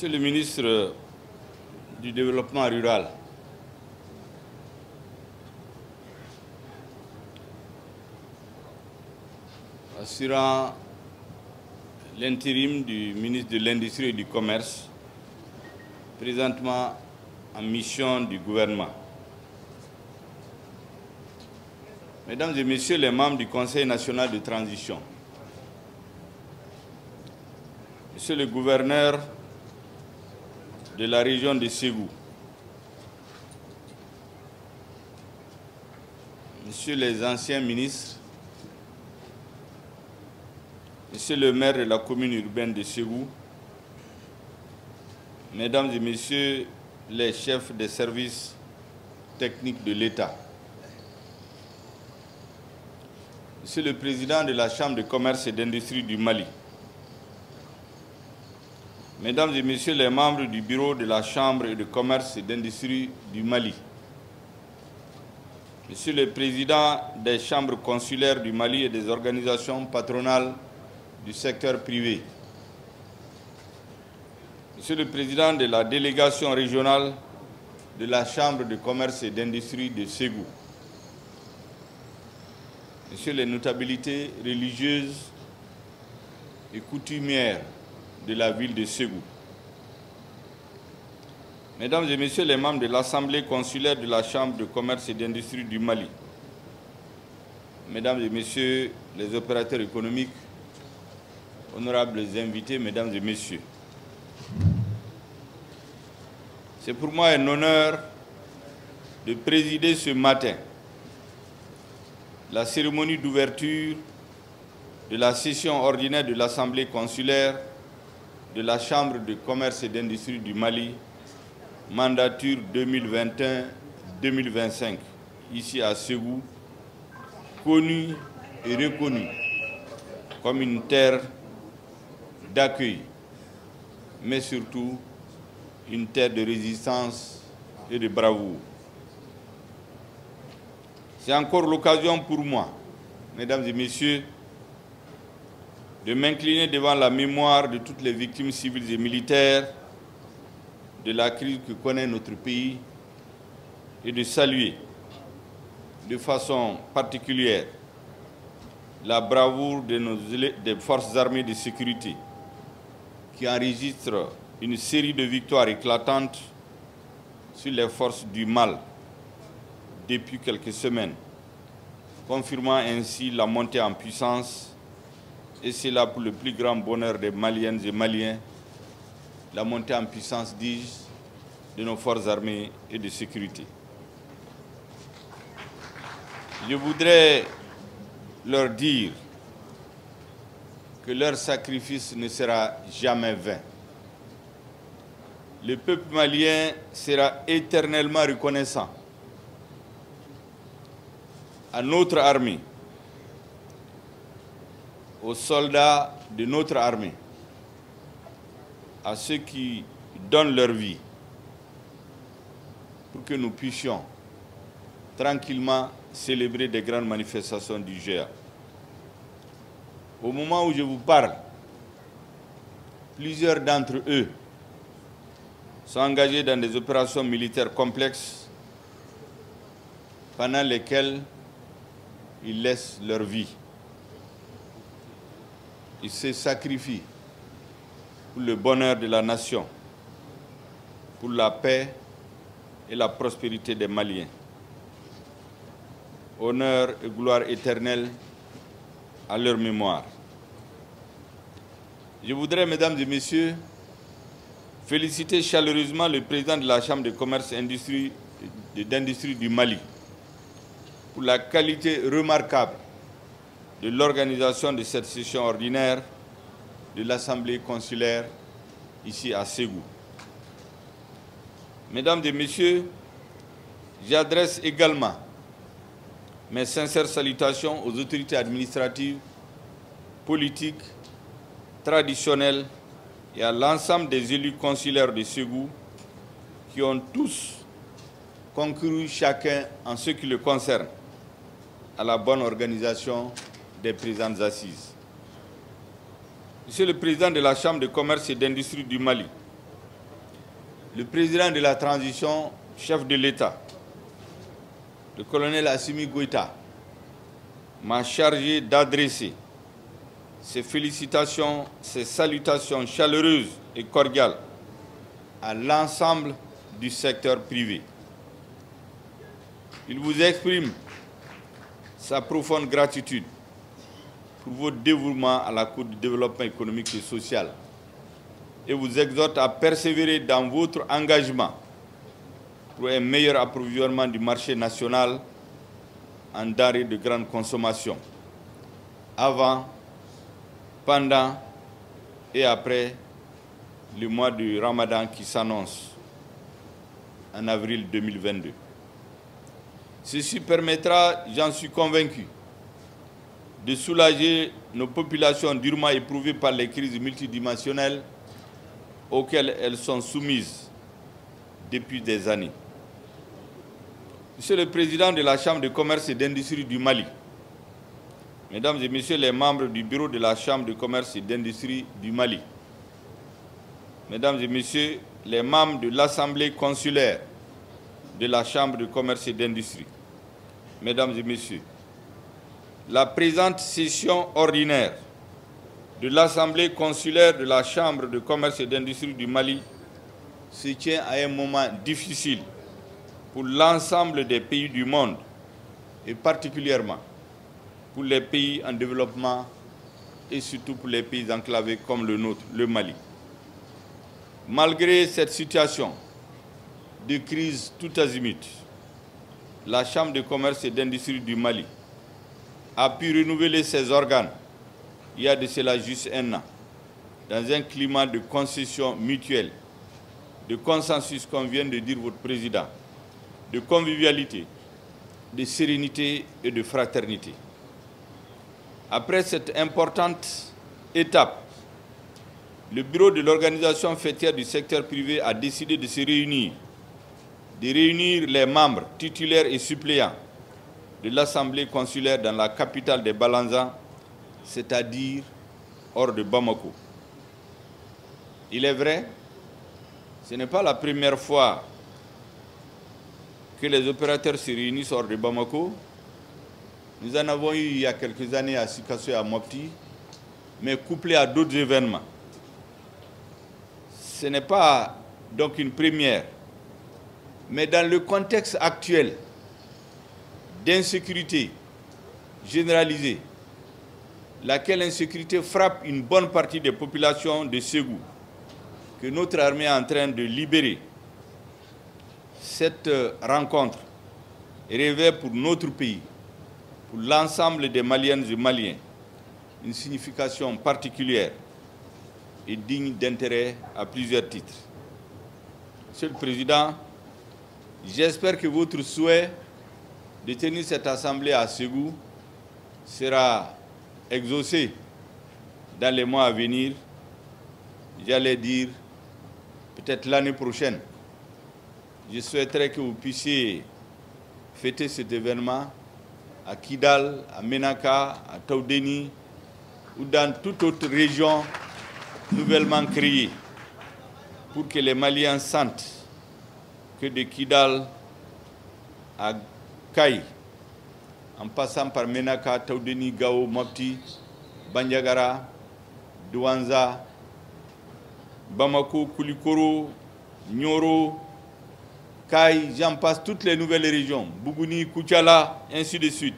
Monsieur le ministre du Développement rural, assurant l'intérim du ministre de l'Industrie et du Commerce, présentement en mission du gouvernement. Mesdames et Messieurs les membres du Conseil national de transition, Monsieur le gouverneur de la région de Ségou, Messieurs les anciens ministres, Monsieur le maire de la commune urbaine de Ségou, Mesdames et Messieurs les chefs des services techniques de l'État, Monsieur le Président de la Chambre de commerce et d'industrie du Mali, Mesdames et Messieurs les membres du bureau de la Chambre de commerce et d'industrie du Mali, Monsieur le Président des chambres consulaires du Mali et des organisations patronales du secteur privé, Monsieur le Président de la délégation régionale de la Chambre de commerce et d'industrie de Ségou, Messieurs les notabilités religieuses et coutumières de la ville de Ségou, Mesdames et Messieurs les membres de l'Assemblée consulaire de la Chambre de commerce et d'industrie du Mali, Mesdames et Messieurs les opérateurs économiques, honorables invités, Mesdames et Messieurs, c'est pour moi un honneur de présider ce matin la cérémonie d'ouverture de la session ordinaire de l'Assemblée consulaire de la Chambre de commerce et d'industrie du Mali, mandature 2021-2025, ici à Ségou, connue et reconnue comme une terre d'accueil, mais surtout une terre de résistance et de bravoure. C'est encore l'occasion pour moi, Mesdames et Messieurs, de m'incliner devant la mémoire de toutes les victimes civiles et militaires de la crise que connaît notre pays et de saluer de façon particulière la bravoure des forces armées de sécurité qui enregistrent une série de victoires éclatantes sur les forces du mal depuis quelques semaines, confirmant ainsi la montée en puissance, et c'est là pour le plus grand bonheur des Maliennes et Maliens, la montée en puissance, dis-je, de nos forces armées et de sécurité. Je voudrais leur dire que leur sacrifice ne sera jamais vain. Le peuple malien sera éternellement reconnaissant à notre armée, aux soldats de notre armée, à ceux qui donnent leur vie pour que nous puissions tranquillement célébrer des grandes manifestations du GEA. Au moment où je vous parle, plusieurs d'entre eux sont engagés dans des opérations militaires complexes pendant lesquelles ils laissent leur vie. Ils se sacrifient pour le bonheur de la nation, pour la paix et la prospérité des Maliens. Honneur et gloire éternelle à leur mémoire. Je voudrais, Mesdames et Messieurs, féliciter chaleureusement le président de la Chambre de commerce et d'industrie du Mali pour la qualité remarquable de l'organisation de cette session ordinaire de l'Assemblée consulaire ici à Ségou. Mesdames et Messieurs, j'adresse également mes sincères salutations aux autorités administratives, politiques, traditionnelles et à l'ensemble des élus consulaires de Ségou qui ont tous concouru chacun en ce qui le concerne à la bonne organisation des présentes assises. Monsieur le Président de la Chambre de commerce et d'industrie du Mali, le président de la transition, chef de l'État, le colonel Assimi Goïta, m'a chargé d'adresser ses félicitations, ses salutations chaleureuses et cordiales à l'ensemble du secteur privé. Il vous exprime sa profonde gratitude pour votre dévouement à la cause du développement économique et social et vous exhorte à persévérer dans votre engagement pour un meilleur approvisionnement du marché national en denrées de grande consommation, avant, pendant et après le mois du Ramadan qui s'annonce en avril 2022. Ceci permettra, j'en suis convaincu, de soulager nos populations durement éprouvées par les crises multidimensionnelles auxquelles elles sont soumises depuis des années. Monsieur le Président de la Chambre de commerce et d'industrie du Mali, Mesdames et Messieurs les membres du bureau de la Chambre de commerce et d'industrie du Mali, Mesdames et Messieurs les membres de l'Assemblée consulaire de la Chambre de commerce et d'industrie, Mesdames et Messieurs, la présente session ordinaire de l'Assemblée consulaire de la Chambre de commerce et d'industrie du Mali se tient à un moment difficile pour l'ensemble des pays du monde et particulièrement pour les pays en développement et surtout pour les pays enclavés comme le nôtre, le Mali. Malgré cette situation de crise tout azimut, la Chambre de commerce et d'industrie du Mali a pu renouveler ses organes il y a de cela juste un an, dans un climat de concession mutuelle, de consensus, comme vient de dire votre président, de convivialité, de sérénité et de fraternité. Après cette importante étape, le bureau de l'organisation fêtière du secteur privé a décidé de se réunir, de réunir les membres titulaires et suppléants de l'Assemblée consulaire dans la capitale des Balanzans, c'est-à-dire hors de Bamako. Il est vrai, ce n'est pas la première fois que les opérateurs se réunissent hors de Bamako. Nous en avons eu il y a quelques années à Sikasso et à Mopti, mais couplé à d'autres événements. Ce n'est pas donc une première, mais dans le contexte actuel d'insécurité généralisée, laquelle insécurité frappe une bonne partie des populations de Ségou, que notre armée est en train de libérer, cette rencontre revêt pour notre pays, pour l'ensemble des Maliennes et Maliens, une signification particulière et digne d'intérêt à plusieurs titres. Monsieur le Président, j'espère que votre souhait de tenir cette assemblée à Ségou sera exaucé dans les mois à venir, j'allais dire peut-être l'année prochaine. Je souhaiterais que vous puissiez fêter cet événement à Kidal, à Menaka, à Taoudeni ou dans toute autre région nouvellement créée pour que les Maliens sentent que de Kidal à Kaï, en passant par Menaka, Taoudeni, Gao, Mopti, Bandiagara, Douanza, Bamako, Koulikoro, Nyoro, Kaï, j'en passe toutes les nouvelles régions, Bougouni, Koutiala, ainsi de suite.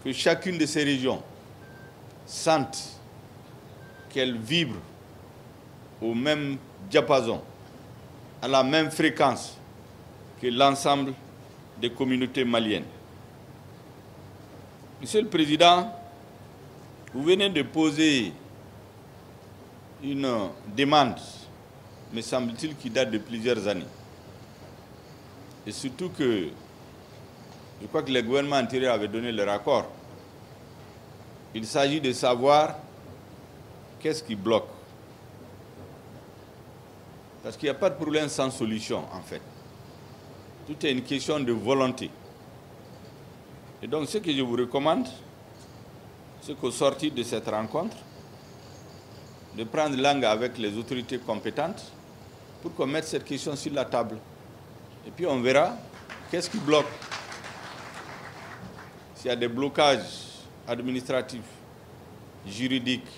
Que chacune de ces régions sente qu'elle vibre au même diapason, à la même fréquence que l'ensemble des communautés maliennes. Monsieur le Président, vous venez de poser une demande, me semble-t-il, qui date de plusieurs années. Et surtout que, je crois que le gouvernement antérieur avait donné leur accord. Il s'agit de savoir qu'est-ce qui bloque. Parce qu'il n'y a pas de problème sans solution, en fait. Tout est une question de volonté. Et donc, ce que je vous recommande, c'est qu'au sortir de cette rencontre, de prendre langue avec les autorités compétentes pour qu'on mette cette question sur la table. Et puis on verra qu'est-ce qui bloque. S'il y a des blocages administratifs, juridiques,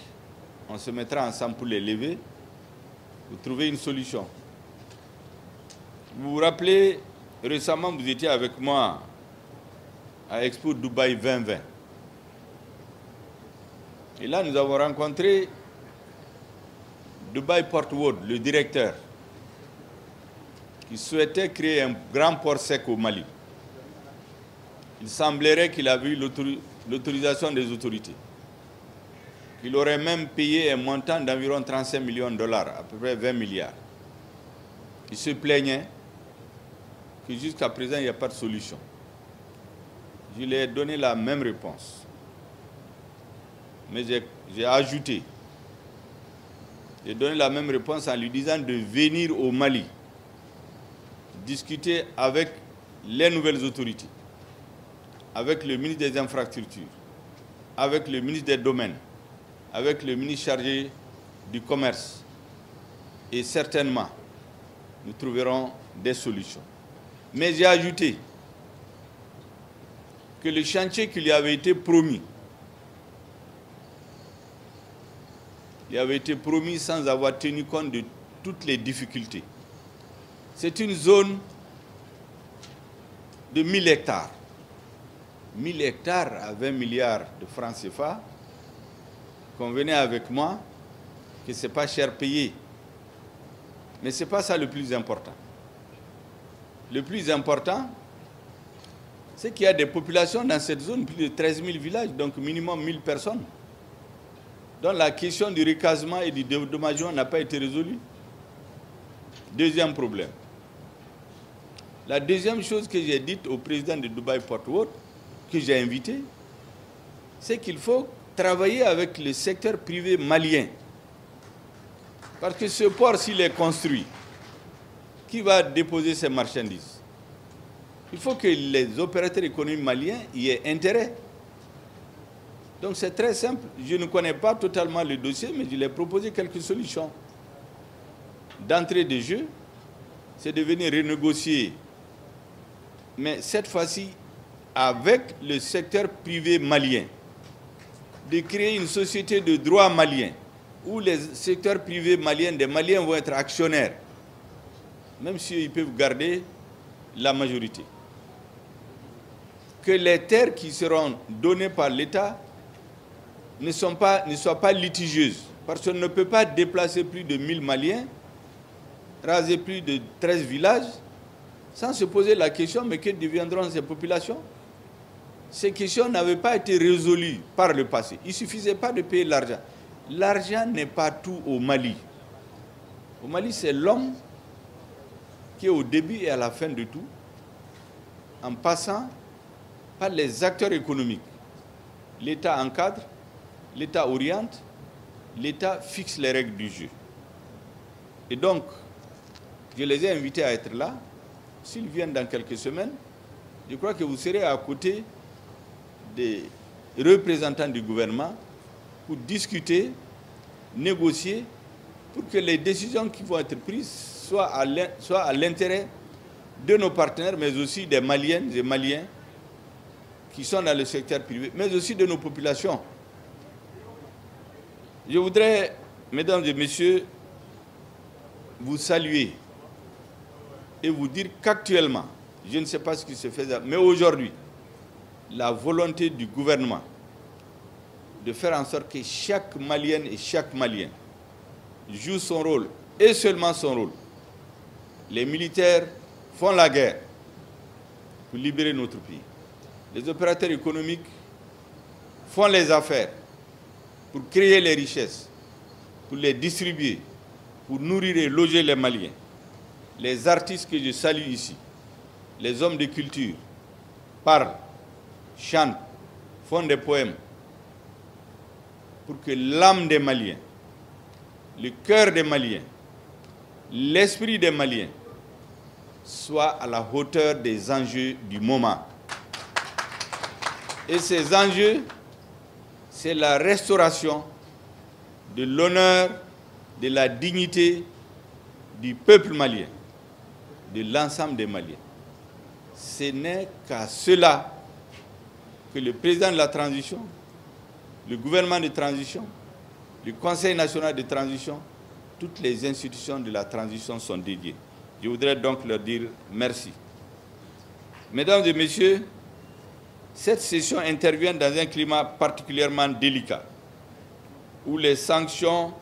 on se mettra ensemble pour les lever, pour trouver une solution. Vous vous rappelez, récemment, vous étiez avec moi à Expo Dubaï 2020. Et là, nous avons rencontré Dubaï Port World, le directeur, qui souhaitait créer un grand port sec au Mali. Il semblerait qu'il avait eu l'autorisation des autorités. Il aurait même payé un montant d'environ 35 millions de dollars, à peu près 20 milliards. Il se plaignait que jusqu'à présent, il n'y a pas de solution. Je lui ai donné la même réponse. Mais j'ai ajouté. J'ai donné la même réponse en lui disant de venir au Mali, discuter avec les nouvelles autorités, avec le ministre des Infrastructures, avec le ministre des Domaines, avec le ministre chargé du Commerce. Et certainement, nous trouverons des solutions. Mais j'ai ajouté que le chantier qui lui avait été promis, il avait été promis sans avoir tenu compte de toutes les difficultés. C'est une zone de 1000 hectares. 1000 hectares à 20 milliards de francs CFA. Convenez avec moi que ce n'est pas cher payé. Mais ce n'est pas ça le plus important. Le plus important, c'est qu'il y a des populations dans cette zone, plus de 13 000 villages, donc minimum 1000 personnes. Donc la question du recasement et du dédommagement n'a pas été résolue. Deuxième problème. La deuxième chose que j'ai dite au président de Dubaï Port World, que j'ai invité, c'est qu'il faut travailler avec le secteur privé malien. Parce que ce port, s'il est construit, qui va déposer ces marchandises? Il faut que les opérateurs économiques maliens y aient intérêt. Donc c'est très simple. Je ne connais pas totalement le dossier, mais je lui ai proposé quelques solutions. D'entrée de jeu, c'est de venir renégocier, mais cette fois-ci avec le secteur privé malien, de créer une société de droit malien, où les secteurs privés maliens, des Maliens vont être actionnaires, même s'ils peuvent garder la majorité. Que les terres qui seront données par l'État ne soient pas litigieuses, parce qu'on ne peut pas déplacer plus de 1000 Maliens, raser plus de 13 villages, sans se poser la question, mais que deviendront ces populations? Ces questions n'avaient pas été résolues par le passé. Il ne suffisait pas de payer l'argent. L'argent n'est pas tout au Mali. Au Mali, c'est l'homme qui est au début et à la fin de tout, en passant par les acteurs économiques. L'État encadre, l'État oriente, l'État fixe les règles du jeu. Et donc, je les ai invités à être là. S'ils viennent dans quelques semaines, je crois que vous serez à côté des représentants du gouvernement pour discuter, négocier, pour que les décisions qui vont être prises soient à l'intérêt de nos partenaires, mais aussi des Maliennes et Maliens qui sont dans le secteur privé, mais aussi de nos populations. Je voudrais, mesdames et messieurs, vous saluer et vous dire qu'actuellement, je ne sais pas ce qui se fait, mais aujourd'hui, la volonté du gouvernement de faire en sorte que chaque Malienne et chaque Malien joue son rôle, et seulement son rôle. Les militaires font la guerre pour libérer notre pays. Les opérateurs économiques font les affaires pour créer les richesses, pour les distribuer, pour nourrir et loger les Maliens. Les artistes que je salue ici, les hommes de culture, parlent, chantent, font des poèmes pour que l'âme des Maliens, le cœur des Maliens, l'esprit des Maliens soit à la hauteur des enjeux du moment. Et ces enjeux, c'est la restauration de l'honneur, de la dignité du peuple malien, de l'ensemble des Maliens. Ce n'est qu'à cela que le président de la transition, le gouvernement de transition, le Conseil national de transition, toutes les institutions de la transition sont dédiées. Je voudrais donc leur dire merci. Mesdames et messieurs, cette session intervient dans un climat particulièrement délicat, où les sanctions,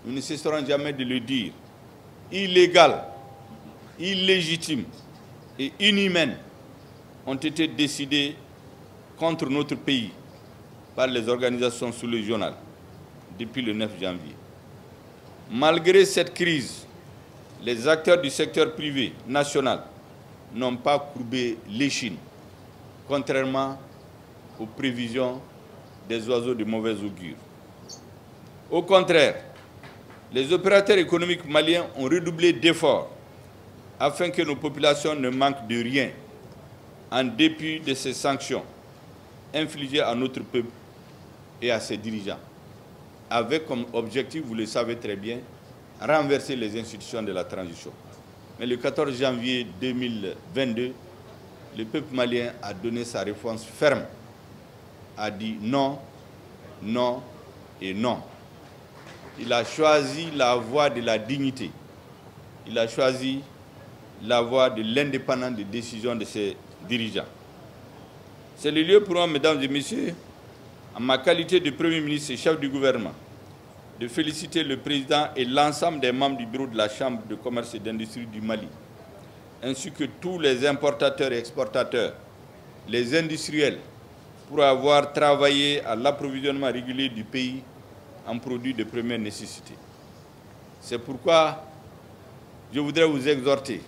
nous ne cesserons jamais de le dire, illégales, illégitimes et inhumaines, ont été décidées contre notre pays par les organisations sous-régionales depuis le 9 janvier. Malgré cette crise, les acteurs du secteur privé national n'ont pas courbé l'échine, contrairement aux prévisions des oiseaux de mauvais augure. Au contraire, les opérateurs économiques maliens ont redoublé d'efforts afin que nos populations ne manquent de rien, en dépit de ces sanctions infligées à notre peuple et à ses dirigeants, avec comme objectif, vous le savez très bien, renverser les institutions de la transition. Mais le 14 janvier 2022, le peuple malien a donné sa réponse ferme, a dit non, non et non. Il a choisi la voie de la dignité. Il a choisi la voie de l'indépendance de décision de ses dirigeants. C'est le lieu pour moi, mesdames et messieurs, en ma qualité de Premier ministre et chef du gouvernement, de féliciter le président et l'ensemble des membres du bureau de la Chambre de commerce et d'industrie du Mali, ainsi que tous les importateurs et exportateurs, les industriels, pour avoir travaillé à l'approvisionnement régulier du pays en produits de première nécessité. C'est pourquoi je voudrais vous exhorter,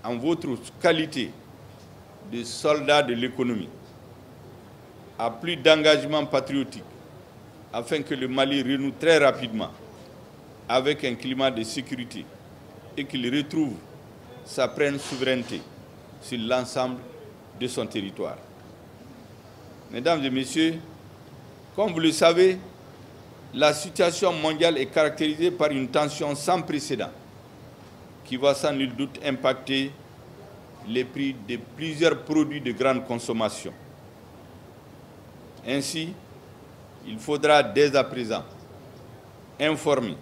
en votre qualité de soldats de l'économie, à plus d'engagement patriotique, afin que le Mali renoue très rapidement avec un climat de sécurité et qu'il retrouve sa pleine souveraineté sur l'ensemble de son territoire. Mesdames et messieurs, comme vous le savez, la situation mondiale est caractérisée par une tension sans précédent qui va sans nul doute impacter les prix de plusieurs produits de grande consommation. Ainsi, il faudra dès à présent informer,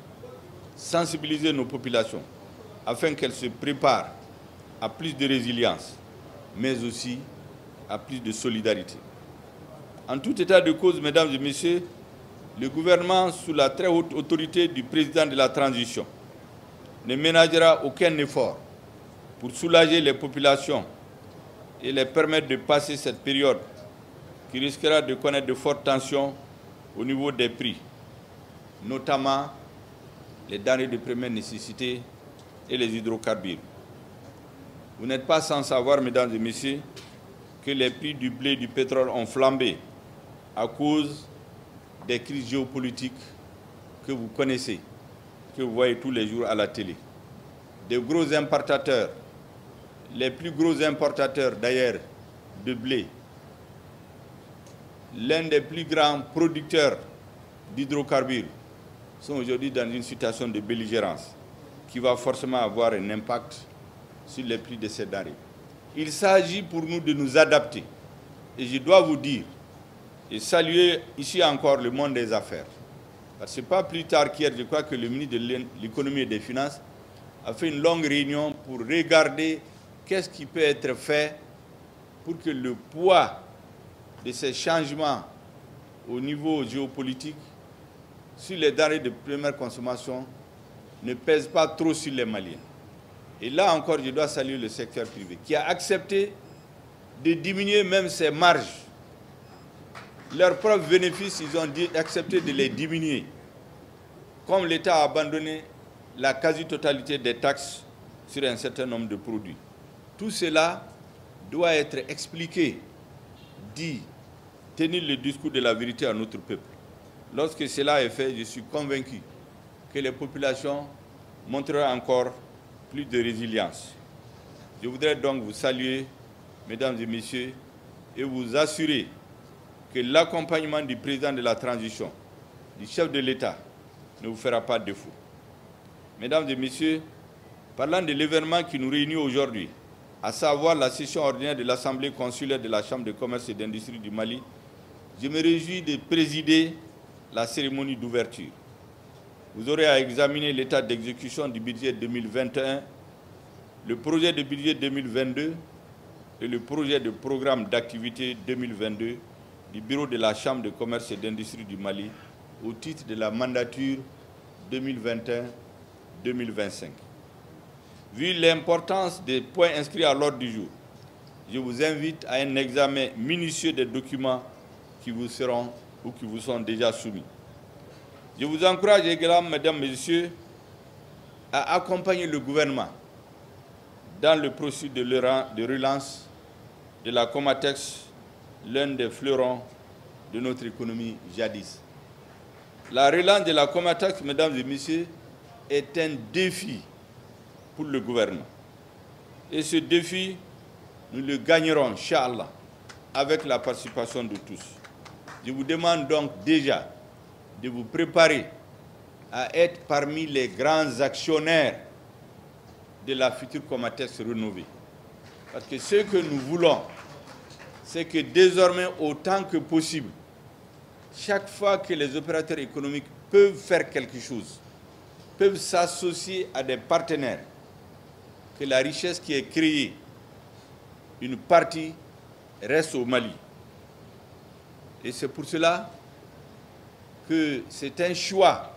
sensibiliser nos populations afin qu'elles se préparent à plus de résilience, mais aussi à plus de solidarité. En tout état de cause, mesdames et messieurs, le gouvernement, sous la très haute autorité du président de la transition, ne ménagera aucun effort pour soulager les populations et les permettre de passer cette période qui risquera de connaître de fortes tensions au niveau des prix, notamment les denrées de première nécessité et les hydrocarbures. Vous n'êtes pas sans savoir, mesdames et messieurs, que les prix du blé et du pétrole ont flambé à cause des crises géopolitiques que vous connaissez, que vous voyez tous les jours à la télé. Des gros importateurs, les plus gros importateurs d'ailleurs de blé, l'un des plus grands producteurs d'hydrocarbures, sont aujourd'hui dans une situation de belligérance qui va forcément avoir un impact sur les prix de ces denrées. Il s'agit pour nous de nous adapter. Et je dois vous dire, et saluer ici encore le monde des affaires, parce que pas plus tard qu'hier, je crois que le ministre de l'économie et des finances a fait une longue réunion pour regarder qu'est-ce qui peut être fait pour que le poids de ces changements au niveau géopolitique sur les denrées de première consommation ne pèse pas trop sur les Maliens. Et là encore, je dois saluer le secteur privé qui a accepté de diminuer même ses marges. Leurs propres bénéfices, ils ont accepté de les diminuer. Comme l'État a abandonné la quasi-totalité des taxes sur un certain nombre de produits. Tout cela doit être expliqué, dit, tenir le discours de la vérité à notre peuple. Lorsque cela est fait, je suis convaincu que les populations montreront encore plus de résilience. Je voudrais donc vous saluer, mesdames et messieurs, et vous assurer que l'accompagnement du président de la transition, du chef de l'État, ne vous fera pas défaut. Mesdames et messieurs, Parlant de l'événement qui nous réunit aujourd'hui, à savoir la session ordinaire de l'Assemblée consulaire de la Chambre de commerce et d'industrie du Mali, je me réjouis de présider la cérémonie d'ouverture. Vous aurez à examiner l'état d'exécution du budget 2021, le projet de budget 2022 et le projet de programme d'activité 2022 du Bureau de la Chambre de commerce et d'industrie du Mali au titre de la mandature 2021-2025. Vu l'importance des points inscrits à l'ordre du jour, je vous invite à un examen minutieux des documents qui vous seront ou qui vous sont déjà soumis. Je vous encourage également, mesdames, messieurs, à accompagner le gouvernement dans le processus de relance de la Comatex, l'un des fleurons de notre économie jadis. La relance de la Comatex, mesdames et messieurs, est un défi pour le gouvernement. Et ce défi, nous le gagnerons, Inch'Allah, avec la participation de tous. Je vous demande donc déjà de vous préparer à être parmi les grands actionnaires de la future Comatex rénovée. Parce que ce que nous voulons, c'est que désormais, autant que possible, chaque fois que les opérateurs économiques peuvent faire quelque chose, peuvent s'associer à des partenaires, que la richesse qui est créée, une partie reste au Mali. Et c'est pour cela que c'est un choix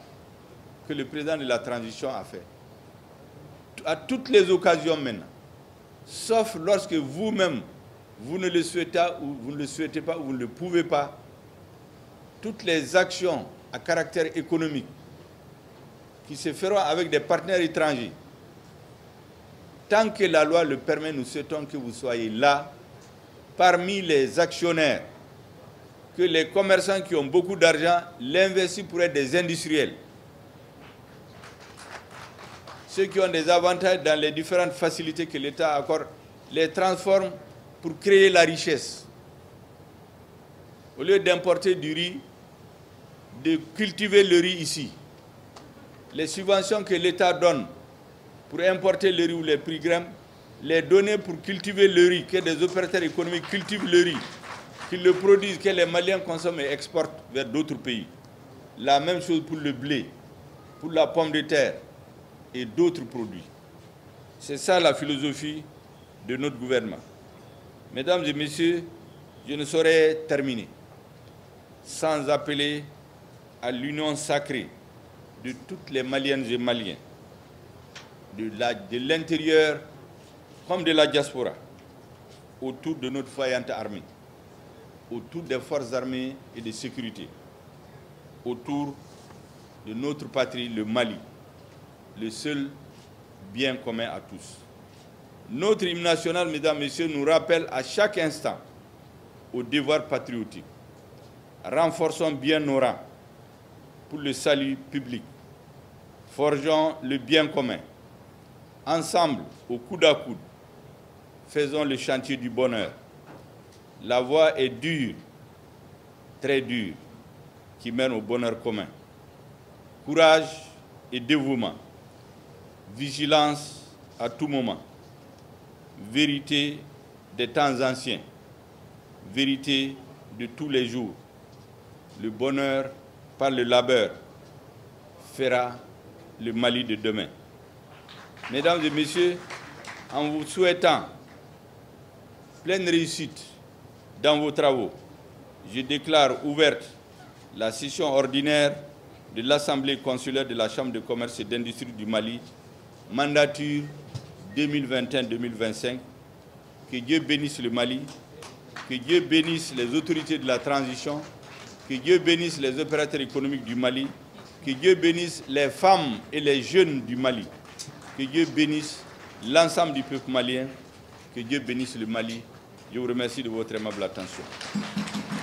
que le président de la transition a fait. À toutes les occasions maintenant, sauf lorsque vous-même, vous ne le souhaitez ou vous ne le souhaitez pas ou vous ne le pouvez pas, toutes les actions à caractère économique qui se feront avec des partenaires étrangers, tant que la loi le permet, nous souhaitons que vous soyez là, parmi les actionnaires, que les commerçants qui ont beaucoup d'argent l'investissent pour être des industriels. Ceux qui ont des avantages dans les différentes facilités que l'État accorde, les transforment pour créer la richesse. Au lieu d'importer du riz, de cultiver le riz ici. Les subventions que l'État donne pour importer le riz ou les prix grimpent, les donner pour cultiver le riz, que des opérateurs économiques cultivent le riz, qu'ils le produisent, que les Maliens consomment et exportent vers d'autres pays. La même chose pour le blé, pour la pomme de terre et d'autres produits. C'est ça la philosophie de notre gouvernement. Mesdames et messieurs, je ne saurais terminer sans appeler à l'union sacrée de toutes les Maliennes et Maliens, de l'intérieur comme de la diaspora, autour de notre vaillante armée, autour des forces armées et de sécurité, autour de notre patrie, le Mali, le seul bien commun à tous. Notre hymne national, mesdames et messieurs, nous rappelle à chaque instant au devoir patriotique. Renforçons bien nos rangs pour le salut public. Forgeons le bien commun. Ensemble, au coude à coude, faisons le chantier du bonheur. La voie est dure, très dure, qui mène au bonheur commun. Courage et dévouement. Vigilance à tout moment. Vérité des temps anciens. Vérité de tous les jours. Le bonheur par le labeur fera le Mali de demain. Mesdames et messieurs, en vous souhaitant pleine réussite dans vos travaux, je déclare ouverte la session ordinaire de l'Assemblée consulaire de la Chambre de commerce et d'industrie du Mali, mandature 2021-2025. Que Dieu bénisse le Mali, que Dieu bénisse les autorités de la transition, que Dieu bénisse les opérateurs économiques du Mali, que Dieu bénisse les femmes et les jeunes du Mali, que Dieu bénisse l'ensemble du peuple malien, que Dieu bénisse le Mali. Je vous remercie de votre aimable attention.